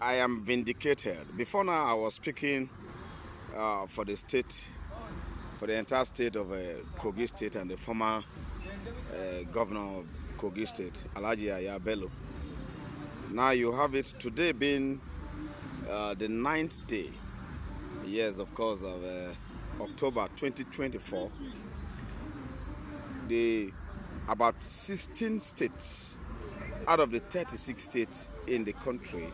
I am vindicated. Before now, I was speaking for the state, for the entire state of Kogi State and the former governor of Kogi State, Alhaji Yahya Bello. Now you have it today being the 9th day, yes, of course, of October 2024. About 16 states out of the 36 states in the country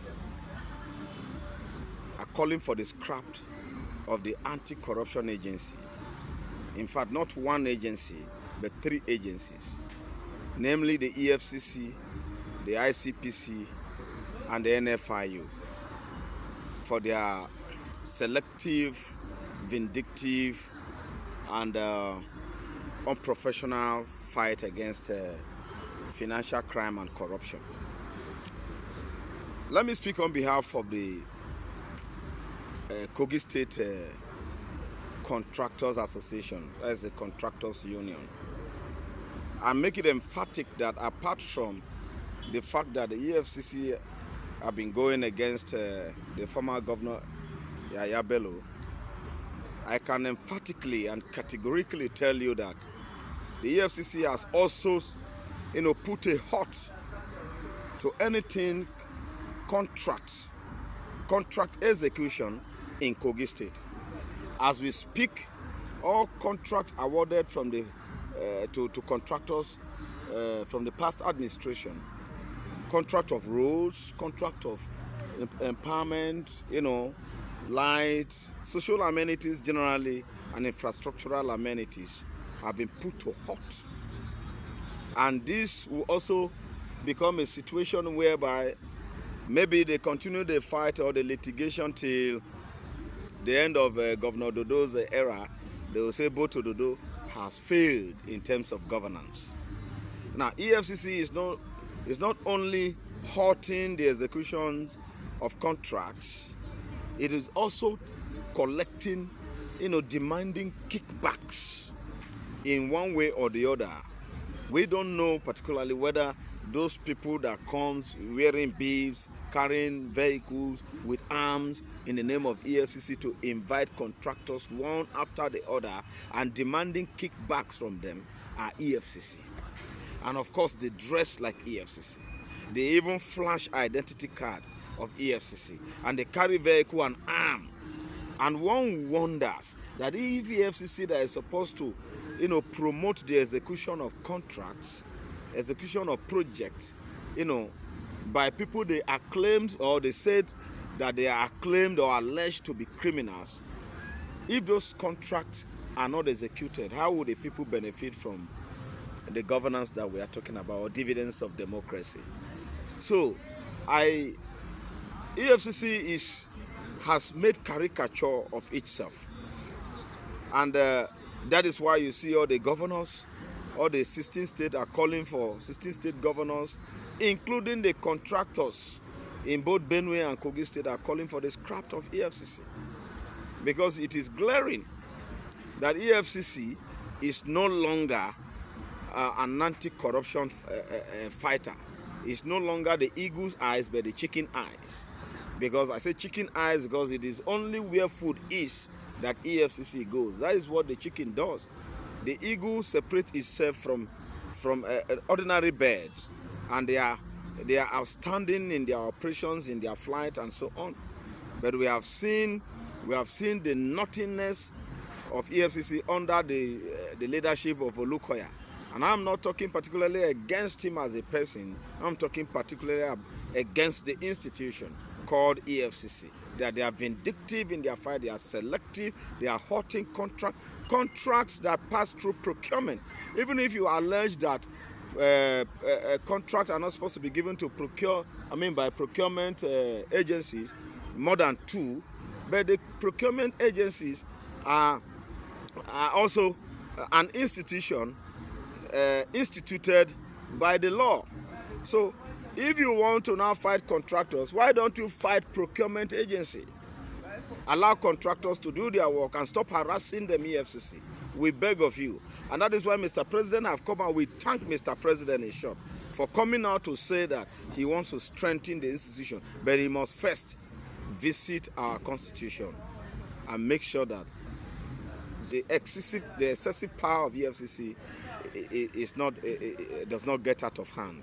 are calling for the scrap of the anti-corruption agency. In fact, not one agency, but 3 agencies, namely the EFCC, the ICPC, and the NFIU, for their selective, vindictive, and unprofessional fight against financial crime and corruption. Let me speak on behalf of the Kogi State Contractors Association, as the Contractors Union. I make it emphatic that apart from the fact that the EFCC have been going against the former governor Yahya Bello, I can emphatically and categorically tell you that the EFCC has also, put a halt to anything contract execution in Kogi State. As we speak, all contracts awarded from the to contractors from the past administration, contract of roads, contract of empowerment, light, social amenities generally, and infrastructural amenities have been put to halt. And this will also become a situation whereby maybe they continue the fight or the litigation till the end of Governor Dodo's era. They will say Boto Dodo has failed in terms of governance. Now, EFCC is not only halting the execution of contracts, it is also collecting, demanding kickbacks in one way or the other. We don't know particularly whether those people that comes wearing beeves, carrying vehicles with arms in the name of EFCC to invite contractors one after the other and demanding kickbacks from them are EFCC. And of course, they dress like EFCC. They even flash identity card of EFCC, and they carry vehicle and arm. And one wonders that if EFCC that is supposed to, promote the execution of contracts, execution of projects, by people they acclaimed or they said that they are acclaimed or alleged to be criminals, if those contracts are not executed, how would the people benefit from the governance that we are talking about, or dividends of democracy? So, EFCC has made caricature of itself, and that is why you see all the governors, all the 16 states are calling for 16 state governors, including the contractors in both Benue and Kogi State, are calling for the scrap of EFCC, because it is glaring that EFCC is no longer an anti-corruption fighter. It's no longer the eagle's eyes but the chicken eyes. Because I say chicken eyes because it is only where food is that EFCC goes. That is what the chicken does. The eagle separates itself from ordinary birds, and they are outstanding in their operations, in their flight, and so on. But we have seen the naughtiness of EFCC under the leadership of Olukoya. And I'm not talking particularly against him as a person. I'm talking particularly against the institution called EFCC. They are vindictive in their fight. They are selective. They are halting contracts that pass through procurement. Even if you allege that contracts are not supposed to be given to by procurement agencies, more than 2, but the procurement agencies are also an institution instituted by the law. So if you want to now fight contractors, why don't you fight procurement agency? Allow contractors to do their work and stop harassing them, EFCC. We beg of you. And that is why Mr. President have come out. We thank Mr. President in short for coming out to say that he wants to strengthen the institution, but he must first visit our constitution and make sure that the excessive power of EFCC does not get out of hand.